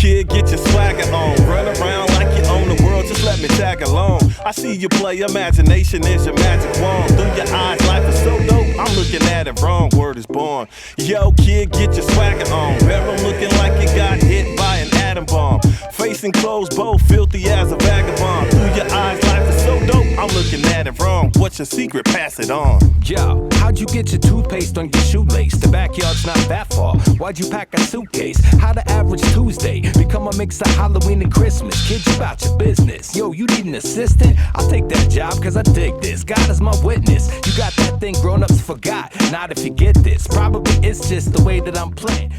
kid, get your swagger on. Run around like you own the world, just let me tag along. I see you play, imagination is your magic wand. Through your eyes, life is so dope, I'm looking at it wrong, word is born. Yo, kid, get your swagger on. Barrel looking like you got hit by an atom bomb. Face and clothes both filthy as a vagabond. Through your eyes, life is so dope, I'm looking at it wrong. What's your secret? Pass it on. Yo, how'd you get your toothpaste on your shoelace? The backyard's not that far. Why'd you pack a suitcase? How the average Tuesday become a mix of Halloween and Christmas? Kid, you about your business. Yo, you need an assistant? I'll take that job cause I dig this. God is my witness. You got that thing grown-ups forgot. Not if you get this. Probably it's just the way that I'm playing.